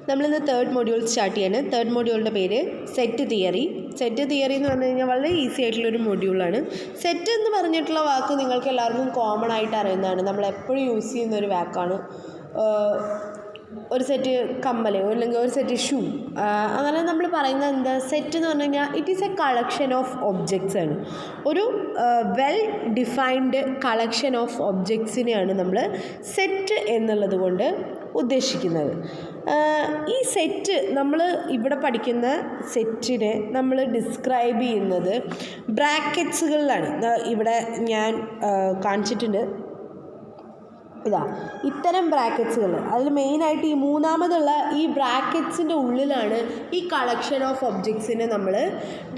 നമ്മളിന്ന് third module start ചെയ്യാണ്. Third മൊഡ്യൂളിൻ്റെ പേര് സെറ്റ് തിയറി. സെറ്റ് തിയറി എന്ന് പറഞ്ഞു കഴിഞ്ഞാൽ വളരെ ഈസി ആയിട്ടുള്ളൊരു മൊഡ്യൂളാണ്. സെറ്റ് എന്ന് പറഞ്ഞിട്ടുള്ള വാക്ക് നിങ്ങൾക്ക് എല്ലാവർക്കും കോമൺ ആയിട്ട് അറിയുന്നതാണ്. നമ്മൾ എപ്പോഴും യൂസ് ചെയ്യുന്നൊരു വാക്കാണ്. ഒരു സെറ്റ് കമ്മൽ അല്ലെങ്കിൽ ഒരു സെറ്റ് ഷൂ, അങ്ങനെ നമ്മൾ പറയുന്നത് എന്താ, സെറ്റ് എന്ന് പറഞ്ഞു കഴിഞ്ഞാൽ it is A collection of objects ആണ്. ഒരു വെൽ ഡിഫൈൻഡ് കളക്ഷൻ ഓഫ് ഒബ്ജക്ട്സിനെയാണ് നമ്മൾ സെറ്റ് എന്നുള്ളത് കൊണ്ട് ഉദ്ദേശിക്കുന്നത്. ഈ സെറ്റ് നമ്മൾ ഇവിടെ പഠിക്കുന്ന സെറ്റിനെ നമ്മൾ ഡിസ്ക്രൈബ് ചെയ്യുന്നത് ബ്രാക്കറ്റ്സുകളിലാണ്. ഇവിടെ ഞാൻ കാണിച്ചിട്ടുണ്ട്. ഇത്തരം ബ്രാക്കറ്റ്സുകൾ, അതിൽ മെയിനായിട്ട് ഈ മൂന്നാമതുള്ള ഈ ബ്രാക്കറ്റ്സിൻ്റെ ഉള്ളിലാണ് ഈ കളക്ഷൻ ഓഫ് ഒബ്ജക്ട്സിനെ നമ്മൾ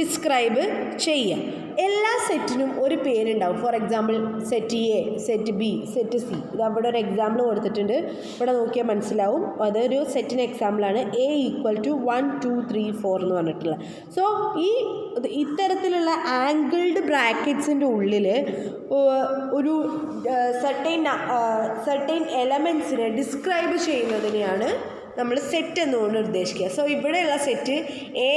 ഡിസ്ക്രൈബ് ചെയ്യുക. എല്ലാ സെറ്റിനും ഒരു പേരുണ്ടാവും. For example set A, set B, set C. ഇത് അവിടെ ഒരു എക്സാമ്പിൾ കൊടുത്തിട്ടുണ്ട്, ഇവിടെ നോക്കിയാൽ മനസ്സിലാവും. അതൊരു സെറ്റിന് എക്സാമ്പിളാണ്. എ ഈക്വൽ ടു 1 2 3 4 എന്ന് പറഞ്ഞിട്ടുള്ളത്. സോ ഇത്തരത്തിലുള്ള ആംഗിൾഡ് ബ്രാക്കറ്റ്സിൻ്റെ ഉള്ളിൽ ഒരു സർട്ടൈൻ എലമെൻറ്റ്സിനെ ഡിസ്ക്രൈബ് ചെയ്യുന്നതിനെയാണ് നമ്മൾ സെറ്റ് എന്നുകൊണ്ട് ഉദ്ദേശിക്കുക. സോ ഇവിടെയുള്ള സെറ്റ് എ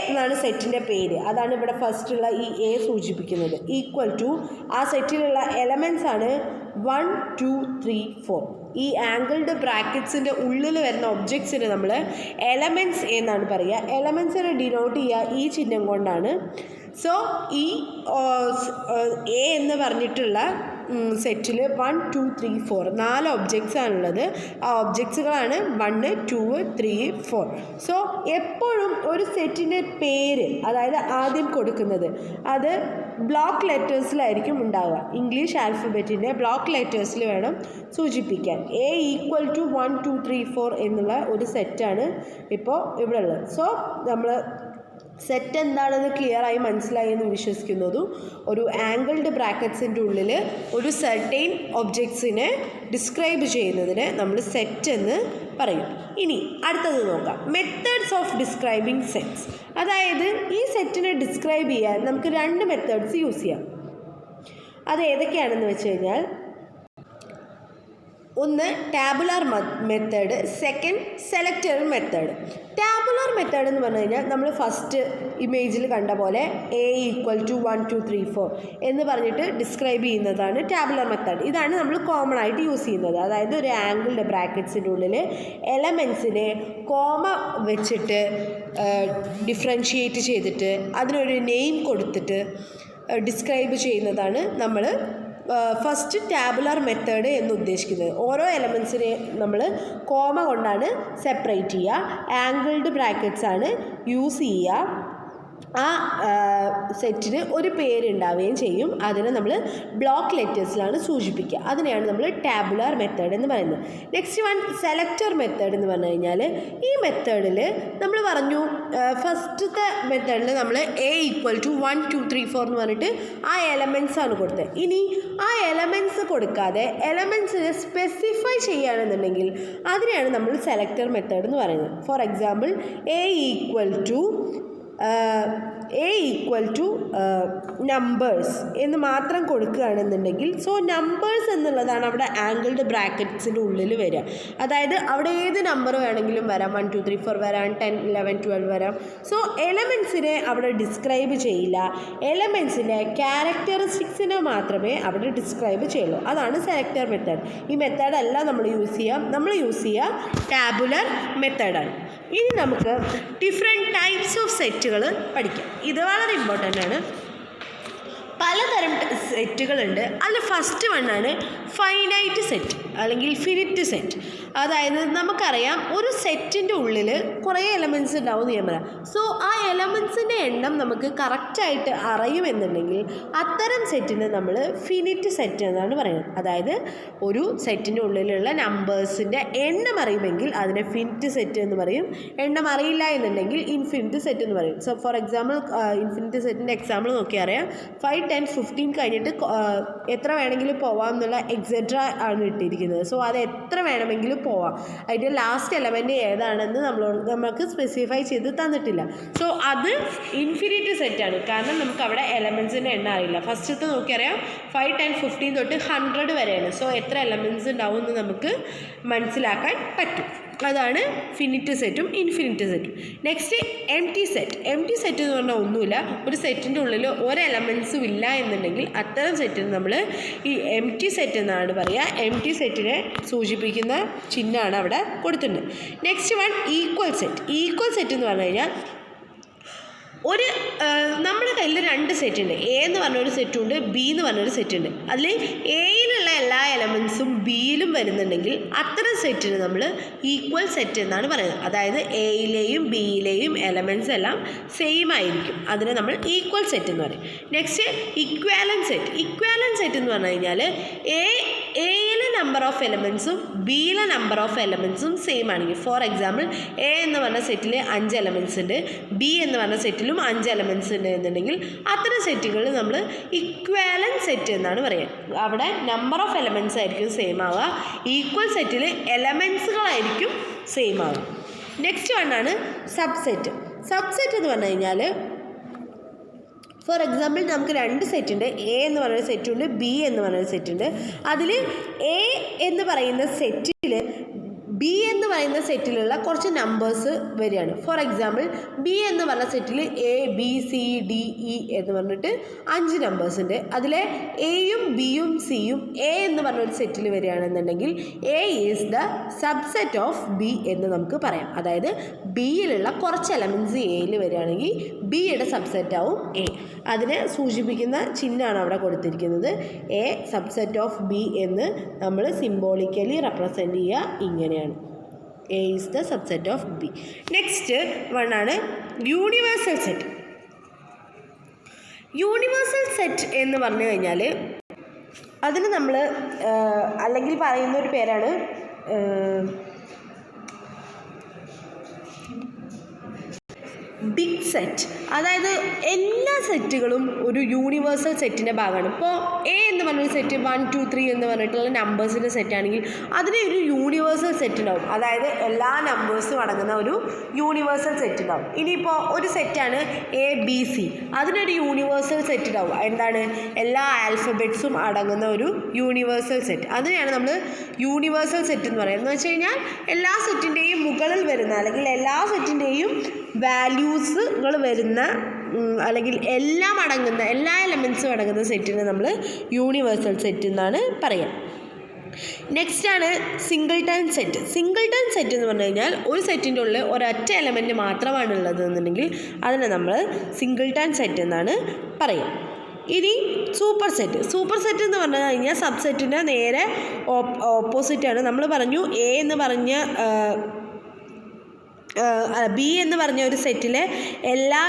എന്നാണ് സെറ്റിൻ്റെ പേര്. അതാണ് ഇവിടെ ഫസ്റ്റുള്ള ഈ എ സൂചിപ്പിക്കുന്നത്. ഈക്വൽ ടു ആ സെറ്റിലുള്ള എലമെൻറ്റ്സ് ആണ് 1 2 3 4. ഈ ആംഗിൾഡ് ബ്രാക്കറ്റ്സിൻ്റെ ഉള്ളിൽ വരുന്ന ഒബ്ജക്ട്സിന് നമ്മൾ എലമെൻറ്റ്സ് എന്നാണ് പറയുക. എലമെൻറ്റ്സിനെ ഡിനോട്ട് ചെയ്യുക ഈ ചിഹ്നം കൊണ്ടാണ്. സോ ഈ എ എന്ന് പറഞ്ഞിട്ടുള്ള സെറ്റിൽ 1 2 3 4 4 ഒബ്ജക്ട്സ് ആണുള്ളത്. ആ ഒബ്ജക്ട്സുകളാണ് 1 2 3 4. സോ എപ്പോഴും ഒരു സെറ്റിൻ്റെ പേര്, അതായത് ആദ്യം കൊടുക്കുന്നത്, അത് ബ്ലോക്ക് ലെറ്റേഴ്സിലായിരിക്കും ഉണ്ടാവുക. ഇംഗ്ലീഷ് ആൽഫബറ്റിൻ്റെ ബ്ലോക്ക് ലെറ്റേഴ്സിൽ വേണം സൂചിപ്പിക്കാൻ. എ ഈക്വൽ ടു 1 2 3 4 എന്നുള്ള ഒരു സെറ്റാണ് ഇപ്പോൾ ഇവിടെ ഉള്ളത്. സോ നമ്മൾ സെറ്റ് എന്താണെന്ന് ക്ലിയറായി മനസ്സിലായി എന്ന് വിശ്വസിക്കുന്നതും, ഒരു ആംഗിൾഡ് ബ്രാക്കറ്റ്സിൻ്റെ ഉള്ളിൽ ഒരു സർട്ടൈൻ ഒബ്ജക്ട്സിനെ ഡിസ്ക്രൈബ് ചെയ്യുന്നതിന് നമ്മൾ സെറ്റ് എന്ന് പറയും. ഇനി അടുത്തത് നോക്കാം, മെത്തേഡ്സ് ഓഫ് ഡിസ്ക്രൈബിങ് സെറ്റ്സ്. അതായത് ഈ സെറ്റിനെ ഡിസ്ക്രൈബ് ചെയ്യാൻ നമുക്ക് 2 മെത്തേഡ്സ് യൂസ് ചെയ്യാം. അത് ഏതൊക്കെയാണെന്ന് വെച്ച് കഴിഞ്ഞാൽ, ഒന്ന് tabular method, second selector method. Tabular method എന്ന് പറഞ്ഞു കഴിഞ്ഞാൽ നമ്മൾ ഫസ്റ്റ് ഇമേജിൽ കണ്ട പോലെ എ ഈക്വൽ ടു 1 2 3 4 എന്ന് പറഞ്ഞിട്ട് ഡിസ്ക്രൈബ് ചെയ്യുന്നതാണ് ടാബുലാർ മെത്തേഡ്. ഇതാണ് നമ്മൾ കോമൺ ആയിട്ട് യൂസ് ചെയ്യുന്നത്. അതായത് ഒരു ആംഗിൾഡ് ബ്രാക്കറ്റ്സിൻ്റെ ഉള്ളിൽ എലമെൻസിനെ കോമ വെച്ചിട്ട് ഡിഫറൻഷിയേറ്റ് ചെയ്തിട്ട് അതിനൊരു നെയിം കൊടുത്തിട്ട് ഡിസ്ക്രൈബ് ചെയ്യുന്നതാണ് നമ്മൾ ഫസ്റ്റ് ടാബുലാർ മെത്തേഡ് എന്ന് ഉദ്ദേശിക്കുന്നത്. ഓരോ എലമെൻസിനെ നമ്മൾ കോമ കൊണ്ടാണ് സെപ്പറേറ്റ് ചെയ്യുക. ആംഗിൾഡ് ബ്രാക്കറ്റ്സ് ആണ് യൂസ് ചെയ്യുക. ആ സെറ്റിന് ഒരു പേരുണ്ടാവുകയും ചെയ്യും. അതിനെ നമ്മൾ ബ്ലോക്ക് ലെറ്റേഴ്സിലാണ് സൂചിപ്പിക്കുക. അതിനെയാണ് നമ്മൾ ടാബുലാർ മെത്തേഡ് എന്ന് പറയുന്നത്. നെക്സ്റ്റ് വൺ സെലക്ടർ മെത്തേഡ് എന്ന് പറഞ്ഞു കഴിഞ്ഞാൽ, ഈ മെത്തേഡിൽ നമ്മൾ പറഞ്ഞു ഫസ്റ്റത്തെ മെത്തേഡിൽ നമ്മൾ എ ഈക്വൽ ടു 1 2 3 4 എന്ന് പറഞ്ഞിട്ട് ആ എലമെൻറ്റ്സ് ആണ് കൊടുത്തത്. ഇനി ആ എലമെൻറ്റ്സ് കൊടുക്കാതെ എലമെൻറ്റ്സിനെ സ്പെസിഫൈ ചെയ്യുകയാണെന്നുണ്ടെങ്കിൽ അതിനെയാണ് നമ്മൾ സെലക്ടർ മെത്തേഡ് എന്ന് പറയുന്നത്. Four example A equal two numbers എന്ന് മാത്രം കൊടുക്കുകയാണെന്നുണ്ടെങ്കിൽ, സോ നമ്പേഴ്സ് എന്നുള്ളതാണ് അവിടെ ആംഗിൾഡ് ബ്രാക്കറ്റ്സിൻ്റെ ഉള്ളിൽ വരിക. അതായത് അവിടെ ഏത് നമ്പർ വേണമെങ്കിലും വരാം, 1 2 3 4 വരാം, 10 11 12 വരാം. സോ എലമെൻസിനെ അവിടെ ഡിസ്ക്രൈബ് ചെയ്യില്ല. എലമെൻസിൻ്റെ ക്യാരക്ടറിസ്റ്റിക്സിനെ മാത്രമേ അവിടെ ഡിസ്ക്രൈബ് ചെയ്യുള്ളൂ. അതാണ് സെലക്ടർ മെത്തേഡ്. ഈ മെത്തേഡല്ല നമ്മൾ യൂസ് ചെയ്യുക ടാബുലർ മെത്തേഡാണ്. ഇനി നമുക്ക് ഡിഫറെൻറ്റ് ടൈപ്സ് ഓഫ് സെറ്റുകൾ പഠിക്കാം. ഇത് വളരെ ഇമ്പോർട്ടൻ്റ് ആണ്. പലതരം സെറ്റുകളുണ്ട്. അതിൽ ഫസ്റ്റ് വണ്ണാണ് ഫൈനൈറ്റ് സെറ്റ് അല്ലെങ്കിൽ ഫിനിറ്റ് സെറ്റ്. അതായത് നമുക്കറിയാം ഒരു സെറ്റിൻ്റെ ഉള്ളിൽ കുറേ എലമെൻറ്റ്സ് ഉണ്ടാവും എന്ന് ഞാൻ പറയാം. സോ ആ എലമെൻറ്റ്സിൻ്റെ എണ്ണം നമുക്ക് കറക്റ്റായിട്ട് അറിയുമെന്നുണ്ടെങ്കിൽ അത്തരം സെറ്റിന് നമ്മൾ ഫിനിറ്റ് സെറ്റ് എന്നാണ് പറയുന്നത്. അതായത് ഒരു സെറ്റിൻ്റെ ഉള്ളിലുള്ള നമ്പേഴ്സിൻ്റെ എണ്ണം അറിയുമെങ്കിൽ അതിനെ ഫിനിറ്റ് സെറ്റ് എന്ന് പറയും. എണ്ണം അറിയില്ല എന്നുണ്ടെങ്കിൽ ഇൻഫിനിറ്റ് സെറ്റ് എന്ന് പറയും. സോ ഫോർ എക്സാമ്പിൾ ഇൻഫിനിറ്റ് സെറ്റിൻ്റെ എക്സാമ്പിൾ നോക്കിയാൽ 5 10 15 കഴിഞ്ഞിട്ട് എത്ര വേണമെങ്കിലും പോവാം എന്നുള്ള എക്സെട്ര ആണ് ഇട്ടിരിക്കുന്നത്. സോ അത് എത്ര വേണമെങ്കിലും പോവാം. അതിൻ്റെ ലാസ്റ്റ് എലമെൻറ്റ് ഏതാണെന്ന് നമുക്ക് സ്പെസിഫൈ ചെയ്ത് തന്നിട്ടില്ല. സോ അത് ഇൻഫിനിറ്റ് സെറ്റാണ്. കാരണം നമുക്ക് അവിടെ എലമെൻറ്റ്സിൻ്റെ എണ്ണം അറിയില്ല. ഫസ്റ്റത്തെ നോക്കിയറിയാം 5 10 15 തൊട്ട് 100 വരെയാണ്. സോ എത്ര എലമെൻറ്റ്സ് ഉണ്ടാവും എന്ന് നമുക്ക് മനസ്സിലാക്കാൻ പറ്റും. അതാണ് ഫിനിറ്റ് സെറ്റും ഇൻഫിനിറ്റ് സെറ്റും. Next M T set. M T set എന്ന് പറഞ്ഞാൽ ഒന്നുമില്ല, ഒരു സെറ്റിൻ്റെ ഉള്ളിൽ ഒരു എലമെൻസും ഇല്ല എന്നുണ്ടെങ്കിൽ അത്തരം സെറ്റിന് നമ്മൾ ഈ എം ടി സെറ്റ് എന്നാണ് പറയുക. എം ടി സെറ്റിനെ സൂചിപ്പിക്കുന്ന ചിഹ്നമാണ് അവിടെ കൊടുത്തിട്ടുണ്ട്. Next one equal set. Equal set എന്ന് പറഞ്ഞു കഴിഞ്ഞാൽ ഒരു നമ്മുടെ കയ്യിൽ രണ്ട് സെറ്റ് ഉണ്ട്. എ എന്ന് പറഞ്ഞൊരു സെറ്റുണ്ട്, ബി എന്ന് പറഞ്ഞൊരു സെറ്റുണ്ട്. അതിൽ എയിലുള്ള എല്ലാ എലമെൻസും ബിയിലും വരുന്നുണ്ടെങ്കിൽ അത്തരം സെറ്റിന് നമ്മൾ ഈക്വൽ സെറ്റ് എന്നാണ് പറയുന്നത്. അതായത് എയിലെയും ബിയിലെയും എലമെൻറ്റ്സ് എല്ലാം സെയിം ആയിരിക്കും. അതിനെ നമ്മൾ ഈക്വൽ സെറ്റ് എന്ന് പറയും. Next equivalent set. Equivalent set എന്ന് പറഞ്ഞു കഴിഞ്ഞാൽ എയിലെ നമ്പർ ഓഫ് എലമെൻറ്റ്സും ബിയിലെ നമ്പർ ഓഫ് എലമെൻറ്റ്സും സെയിം ആണെങ്കിൽ, ഫോർ എക്സാമ്പിൾ എ എന്ന് പറഞ്ഞ സെറ്റിൽ 5 എലമെൻറ്റ്സ് ഉണ്ട്, ബി എന്ന് പറഞ്ഞ സെറ്റിലും 5 എലമെൻറ്റ്സ് ഉണ്ട് എന്നുണ്ടെങ്കിൽ അത്തരം സെറ്റുകൾ നമ്മൾ ഇക്വാലൻ സെറ്റ് എന്നാണ് പറയുക. അവിടെ നമ്പർ ഓഫ് എലമെൻറ്റ്സ് ആയിരിക്കും സെയിം ആവുക, ഈക്വൽ സെറ്റിൽ എലമെൻറ്റ്സുകളായിരിക്കും സെയിം ആവുക. നെക്സ്റ്റ് വണ്ണാണ് സബ്സെറ്റ്. സബ്സെറ്റ് എന്ന് പറഞ്ഞു കഴിഞ്ഞാൽ ഫോർ എക്സാമ്പിൾ നമുക്ക് രണ്ട് സെറ്റുണ്ട്, എ എന്ന് പറയുന്ന സെറ്റുണ്ട്, ബി എന്ന് പറയുന്ന സെറ്റുണ്ട്. അതിൽ എ എന്ന് പറയുന്ന സെറ്റിൽ ബി എന്ന് പറയുന്ന സെറ്റിലുള്ള കുറച്ച് നമ്പേഴ്സ് വരികയാണ്. ഫോർ എക്സാമ്പിൾ ബി എന്ന് പറഞ്ഞ സെറ്റിൽ A B C D E എന്ന് പറഞ്ഞിട്ട് 5 നമ്പേഴ്സ് ഉണ്ട്. അതിലെ എയും ബിയും സിയും എ എന്ന് പറഞ്ഞൊരു സെറ്റിൽ വരികയാണെന്നുണ്ടെങ്കിൽ A is the subset of B എന്ന് നമുക്ക് പറയാം. അതായത് ബിയിലുള്ള കുറച്ച് എലമെൻറ്റ്സ് എയിൽ വരികയാണെങ്കിൽ ബിയുടെ സബ്സെറ്റ് ആവും എ. അതിനെ സൂചിപ്പിക്കുന്ന ചിഹ്നമാണ് അവിടെ കൊടുത്തിരിക്കുന്നത്. എ സബ്സെറ്റ് ഓഫ് ബി എന്ന് നമ്മൾ സിംബോളിക്കലി റെപ്രസെൻ്റ് ചെയ്യുക ഇങ്ങനെയാണ്. A is the subset of B. Next one ആണ് യൂണിവേഴ്സൽ സെറ്റ്. യൂണിവേഴ്സൽ സെറ്റ് എന്ന് പറഞ്ഞു കഴിഞ്ഞാൽ അതിന് നമ്മൾ അല്ലെങ്കിൽ പറയുന്ന ഒരു പേരാണ് ബിഗ് സെറ്റ്. അതായത് എല്ലാ സെറ്റുകളും ഒരു യൂണിവേഴ്സൽ സെറ്റിൻ്റെ ഭാഗമാണ്. ഇപ്പോൾ എ എന്ന് പറഞ്ഞൊരു സെറ്റ് 1 2 3 എന്ന് പറഞ്ഞിട്ടുള്ള നമ്പേഴ്സിൻ്റെ സെറ്റാണെങ്കിൽ അതിന് ഒരു യൂണിവേഴ്സൽ സെറ്റ് ഉണ്ടാവും. അതായത് എല്ലാ നമ്പേഴ്സും അടങ്ങുന്ന ഒരു യൂണിവേഴ്സൽ സെറ്റ് ഉണ്ടാവും. ഇനിയിപ്പോൾ ഒരു സെറ്റാണ് എ ബി സി, അതിനൊരു യൂണിവേഴ്സൽ സെറ്റ് ഉണ്ടാവും. എന്താണ്? എല്ലാ ആൽഫബറ്റ്സും അടങ്ങുന്ന ഒരു യൂണിവേഴ്സൽ സെറ്റ്. അതിനെയാണ് നമ്മൾ യൂണിവേഴ്സൽ സെറ്റ് എന്ന് പറയുന്നത്. എന്ന് വെച്ച് കഴിഞ്ഞാൽ എല്ലാ സെറ്റിൻ്റെയും മുകളിൽ വരുന്ന അല്ലെങ്കിൽ എല്ലാ സെറ്റിൻ്റെയും വാല്യൂസുകൾ വരുന്ന അല്ലെങ്കിൽ എല്ലാം അടങ്ങുന്ന എല്ലാ എലമെൻസും അടങ്ങുന്ന സെറ്റിനെ നമ്മൾ യൂണിവേഴ്സൽ സെറ്റ് എന്നാണ് പറയുക. നെക്സ്റ്റ് ആണ് സിംഗിൾട്ടൺ സെറ്റ്. സിംഗിൾട്ടൺ സെറ്റ് എന്ന് പറഞ്ഞു കഴിഞ്ഞാൽ ഒരു സെറ്റിൻ്റെ ഉള്ളിൽ ഒരൊറ്റ എലമെൻറ്റ് മാത്രമാണ് ഉള്ളത് എന്നുണ്ടെങ്കിൽ അതിനെ നമ്മൾ സിംഗിൾട്ടൺ സെറ്റ് എന്നാണ് പറയുക. ഇനി സൂപ്പർ സെറ്റ്. സൂപ്പർ സെറ്റ് എന്ന് പറഞ്ഞു കഴിഞ്ഞാൽ സബ്സെറ്റിൻ്റെ നേരെ ഓപ്പോസിറ്റാണ്. നമ്മൾ പറഞ്ഞു എ എന്ന് പറഞ്ഞ ബി എന്ന് പറഞ്ഞ ഒരു സെറ്റിലെ എല്ലാ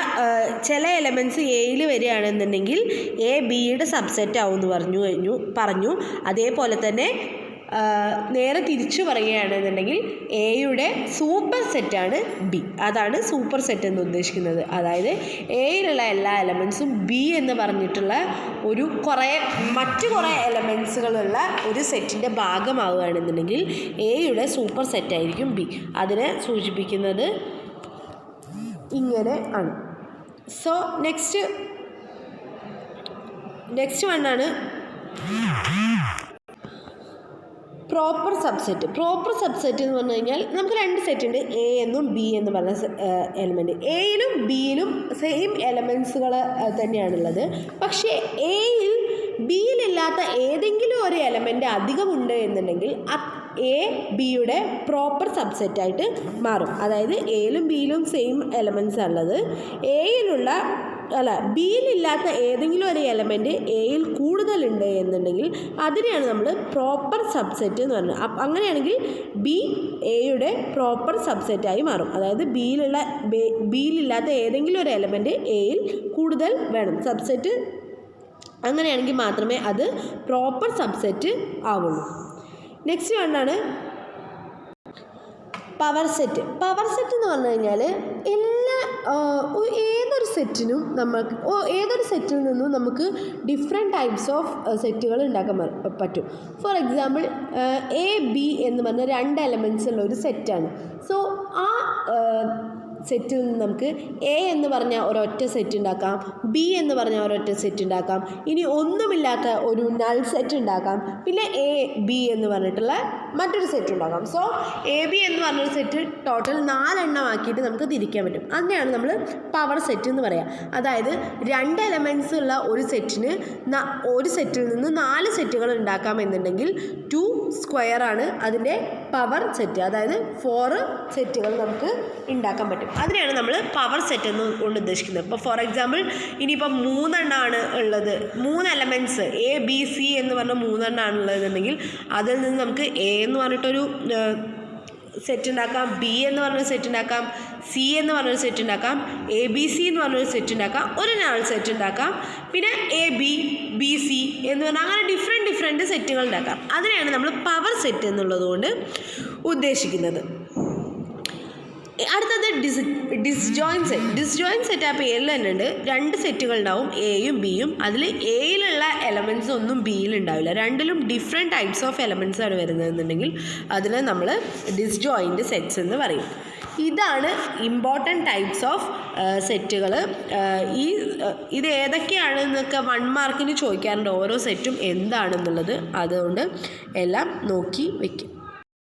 ചില എലമെൻറ്റ്സ് എയിൽ വരികയാണെന്നുണ്ടെങ്കിൽ എ ബിയുടെ സബ്സെറ്റ് ആവുമെന്ന് പറഞ്ഞു. അതേപോലെ തന്നെ നേരെ തിരിച്ചു പറയുകയാണെന്നുണ്ടെങ്കിൽ എയുടെ സൂപ്പർ സെറ്റാണ് ബി. അതാണ് സൂപ്പർ സെറ്റ് എന്ന് ഉദ്ദേശിക്കുന്നത്. അതായത് എയിലുള്ള എല്ലാ എലമെൻസും ബി എന്ന് പറഞ്ഞിട്ടുള്ള ഒരു മറ്റു കുറേ എലമെൻസുകളുള്ള ഒരു സെറ്റിൻ്റെ ഭാഗമാവുകയാണെന്നുണ്ടെങ്കിൽ എയുടെ സൂപ്പർ സെറ്റായിരിക്കും ബി. അതിനെ സൂചിപ്പിക്കുന്നത് ഇങ്ങനെ ആണ്. സോ നെക്സ്റ്റ് വണ്ണാണ് പ്രോപ്പർ സബ്സെറ്റ്. പ്രോപ്പർ സബ്സെറ്റ് എന്ന് പറഞ്ഞു കഴിഞ്ഞാൽ നമുക്ക് രണ്ട് സെറ്റ് ഉണ്ട്, എ എന്നും ബി എന്ന് പറഞ്ഞ എലമെൻറ്റ്. എയിലും ബിയിലും സെയിം എലമെൻസുകൾ തന്നെയാണുള്ളത്. പക്ഷേ എയിൽ ബിയിലില്ലാത്ത ഏതെങ്കിലും ഒരു എലമെൻറ്റ് അധികമുണ്ട് എന്നുണ്ടെങ്കിൽ എ ബിയുടെ പ്രോപ്പർ സബ്സെറ്റായിട്ട് മാറും. അതായത് എയിലും ബിയിലും സെയിം എലമെൻസ് ഉള്ളത്, ബിയിലില്ലാത്ത ഏതെങ്കിലും ഒരു എലമെൻറ്റ് എയിൽ കൂടുതലുണ്ട് എന്നുണ്ടെങ്കിൽ അതിനെയാണ് നമ്മൾ പ്രോപ്പർ സബ്സെറ്റ് എന്ന് പറയുന്നത്. അങ്ങനെയാണെങ്കിൽ ബി എയുടെ പ്രോപ്പർ സബ്സെറ്റായി മാറും. അതായത് ബിയിലില്ലാത്ത ഏതെങ്കിലും ഒരു എലമെൻറ്റ് എയിൽ കൂടുതൽ വേണം സബ്സെറ്റ്. അങ്ങനെയാണെങ്കിൽ മാത്രമേ അത് പ്രോപ്പർ സബ്സെറ്റ് ആവുള്ളൂ. നെക്സ്റ്റ് വണ്ണാണ് പവർ സെറ്റ്. പവർ സെറ്റ് എന്ന് പറഞ്ഞു കഴിഞ്ഞാൽ ഏതൊരു സെറ്റിൽ നിന്നും നമുക്ക് ഡിഫറെൻറ്റ് ടൈപ്സ് ഓഫ് സെറ്റുകൾ ഉണ്ടാക്കാൻ പറ്റും. ഫോർ എക്സാമ്പിൾ എ ബി എന്ന് പറഞ്ഞ രണ്ട് എലമെൻറ്റ്സ് ഉള്ള ഒരു സെറ്റാണ്. സോ ആ സെറ്റിൽ നിന്ന് നമുക്ക് എ എന്ന് പറഞ്ഞ ഒരൊറ്റ സെറ്റ് ഉണ്ടാക്കാം, ബി എന്ന് പറഞ്ഞ ഒരൊറ്റ സെറ്റ് ഉണ്ടാക്കാം, ഇനി ഒന്നുമില്ലാത്ത ഒരു നൾ സെറ്റ് ഉണ്ടാക്കാം, പിന്നെ എ ബി എന്ന് പറഞ്ഞിട്ടുള്ള മറ്റൊരു സെറ്റ് ഉണ്ടാക്കാം. സോ എ ബി എന്ന് പറഞ്ഞൊരു സെറ്റ് ടോട്ടൽ 4 എണ്ണം ആക്കിയിട്ട് നമുക്ക് തിരിക്കാൻ പറ്റും. അതിനെയാണ് നമ്മൾ പവർ സെറ്റ് എന്ന് പറയുക. അതായത് 2 എലമെൻറ്റ്സ് ഉള്ള ഒരു സെറ്റിന് ഒരു സെറ്റിൽ നിന്ന് 4 സെറ്റുകൾ ഉണ്ടാക്കാമെന്നുണ്ടെങ്കിൽ 2 സ്ക്വയർ ആണ് അതിൻ്റെ പവർ സെറ്റ്. അതായത് 4 സെറ്റുകൾ നമുക്ക് ഉണ്ടാക്കാൻ പറ്റും. അതിനെയാണ് നമ്മൾ പവർ സെറ്റ് എന്ന് കൊണ്ട് ഉദ്ദേശിക്കുന്നത്. ഇപ്പോൾ ഫോർ എക്സാമ്പിൾ ഇനിയിപ്പോൾ 3 എണ്ണമാണ് ഉള്ളത്, 3 എലമെൻറ്റ്സ് എ ബി സി എന്ന് പറഞ്ഞ 3 എണ്ണമാണ് ഉള്ളതെന്നുണ്ടെങ്കിൽ അതിൽ നിന്ന് നമുക്ക് എ എന്ന് പറഞ്ഞിട്ടൊരു സെറ്റ് ഉണ്ടാക്കാം, ബി എന്ന് പറഞ്ഞൊരു സെറ്റ് ഉണ്ടാക്കാം, സി എന്ന് പറഞ്ഞൊരു സെറ്റ് ഉണ്ടാക്കാം, എ ബി സി എന്ന് പറഞ്ഞൊരു സെറ്റ് ഉണ്ടാക്കാം, ഒരു നൾ സെറ്റ് ഉണ്ടാക്കാം, പിന്നെ എ ബി ബി സി എന്ന് പറഞ്ഞാൽ അങ്ങനെ ഡിഫറെൻറ്റ് സെറ്റുകൾ ഉണ്ടാക്കാം. അതിനെയാണ് നമ്മൾ പവർ സെറ്റ് എന്നുള്ളത് കൊണ്ട് ഉദ്ദേശിക്കുന്നത്. അടുത്തത് ഡിസ്ജോയിൻറ്റ് സെറ്റ്. ഡിസ്ജോയിൻറ്റ് സെറ്റ് ആ പേരിൽ തന്നെ ഉണ്ട്. 2 സെറ്റുകൾ ഉണ്ടാവും, എയും ബിയും. അതിൽ എയിലുള്ള എലമെൻറ്റ്സ് ഒന്നും ബിയിൽ ഉണ്ടാവില്ല. രണ്ടിലും ഡിഫറെൻറ്റ് ടൈപ്സ് ഓഫ് എലമെൻറ്റ്സ് ആണ് വരുന്നതെന്നുണ്ടെങ്കിൽ അതിനെ നമ്മൾ ഡിസ്ജോയിൻറ്റ് സെറ്റ്സ് എന്ന് പറയും. ഇതാണ് ഇമ്പോർട്ടൻറ്റ് ടൈപ്സ് ഓഫ് സെറ്റുകൾ. ഇത് ഏതൊക്കെയാണെന്നൊക്കെ 1 മാർക്കിന് ചോദിക്കാറുണ്ട്. ഓരോ സെറ്റും എന്താണെന്നുള്ളത്, അതുകൊണ്ട് എല്ലാം നോക്കി വയ്ക്കും.